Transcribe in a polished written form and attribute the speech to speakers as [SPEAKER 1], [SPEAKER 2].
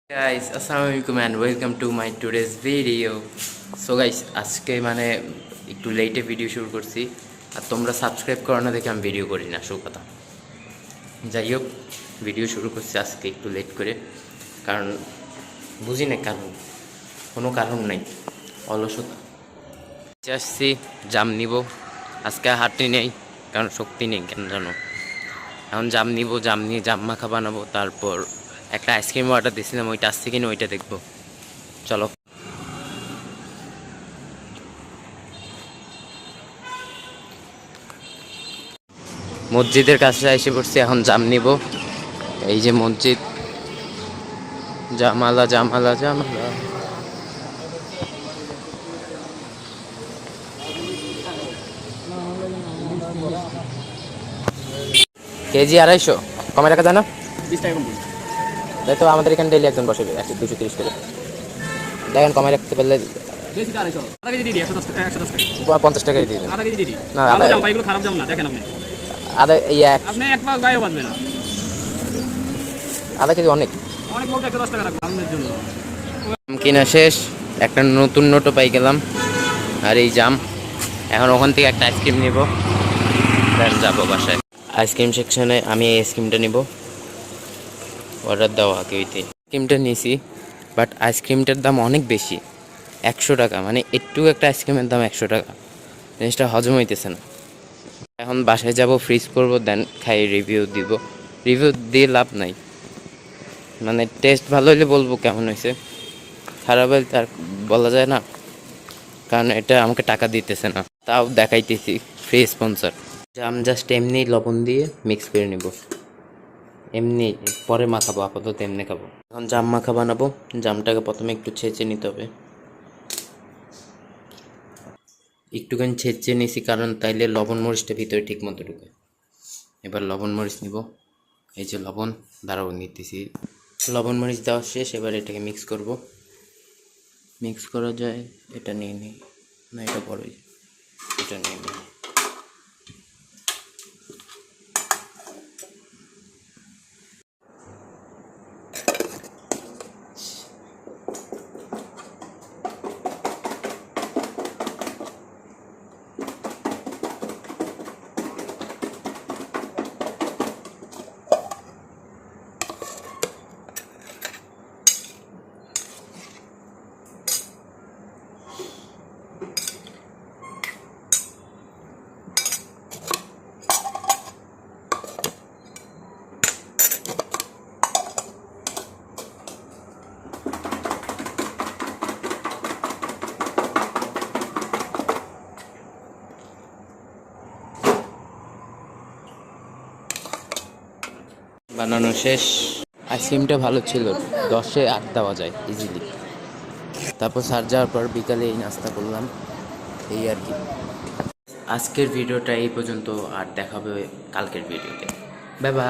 [SPEAKER 1] Guys, assalamualaikum and welcome to my today's video. So guys, আজকে মানে একটু লেটে ভিডিও শুরু করছি আর তোমরা সাবস্ক্রাইব করো না দেখে আমি ভিডিও করি না সব কথা। যাই হোক, ভিডিও শুরু করছি আজকে একটু লেট করে, কারণ বুঝি না কারণ, কোনো কারণ নাই, অলসতা। আসছি জাম নিব, আজকে হাঁটি নেই কারণ শক্তি নেই কেন জানো। এখন জাম নিব, জাম নিয়ে জাম মাখা বানাবো, তারপর একটা আইসক্রিম অর্ডার দিয়েছিলাম, ওইটা আসছে কিনা ওইটা দেখবো। চলো, মসজিদের কাছে এসে পড়ছি, এখন জাম নিব। এই যে মসজিদ, জামালা জামালা জামালা। কেজি 250 কমে রাখা যায় না?
[SPEAKER 2] 20 টাকা কম দিন।
[SPEAKER 1] তাই তো আমাদের এখানে ডেলি একজন বসে 230 করে। দেখেন কমে রাখতে পারলে
[SPEAKER 2] বেশি তো 250 আধা কেজি দিয়ে দিই, 110 টাকা
[SPEAKER 1] 50 টাকায় দিয়ে দেন।
[SPEAKER 2] আধা কেজি দিয়ে দিই।
[SPEAKER 1] না,
[SPEAKER 2] ভালো জাম ভাই, এগুলো খারাপ জাম না, দেখেন আপনি
[SPEAKER 1] আধা
[SPEAKER 2] আপনি এক পাক গায়ে বাঁধবে না।
[SPEAKER 1] আধা কেজি অনেক
[SPEAKER 2] অনেক লোক 110 টাকা রাখবে আপনাদের জন্য।
[SPEAKER 1] কিনা শেষ, একটা নতুন নোটও পাই গেলাম। আর এই জাম, এখন ওখান থেকে একটা আইসক্রিম নিব, দেন যাবো বাসায়। আইসক্রিম সেকশনে আমি এই আইসক্রিমটা নিব, অর্ডার দেওয়া কেউতে। আইসক্রিমটা নিয়েছি, বাট আইসক্রিমটার দাম অনেক বেশি, 100 টাকা। মানে একটু একটা আইসক্রিমের দাম 100 টাকা, জিনিসটা হজম হইতেছে না। এখন বাসায় যাব, ফ্রিজ করব, দেন খাই, রিভিউ দিব। রিভিউ দিয়ে লাভ নাই, মানে টেস্ট ভালো হলে বলবো কেমন হয়েছে, খারাপ হলে তার বলা যায় না, কারণ এটা আমাকে টাকা দিতেছে না, তাও দেখাইতেছি ফ্রি স্পন্সর। জাম জাস্ট এমনি লবণ দিয়ে মিক্স করে নিব, এমনি পরে মাখাবো, আপাতত এমনি খাবো। এখন জাম মাখা বানাবো। জামটাকে প্রথমে একটু ছেঁচে নিতে হবে, একটুখানি ছেঁচে নিছি কারণ তাইলে লবণ মরিচটা ভিতরে ঠিক মতো ঢুকে। এবার লবণ মরিচ নিব, এই যে লবণ, দাঁড়াও নিতেছি। লবণ মরিচ দেওয়া শেষ, এবার এটাকে মিক্স করব। মিক্স করা যায়, এটা নিয়ে নিই, না এটা বড়ই, এটা নিয়ে নিই। বানানো শেষ। আইসক্রিমটা ভালো ছিল, 10-এ 8 দেওয়া যায় ইজিলি। তারপর স্যার যাওয়ার পর বিকালে এই নাস্তা করলাম, এই আর কি। আজকের ভিডিওটা এই পর্যন্ত, আর দেখাবে কালকের ভিডিওতে। Bye bye.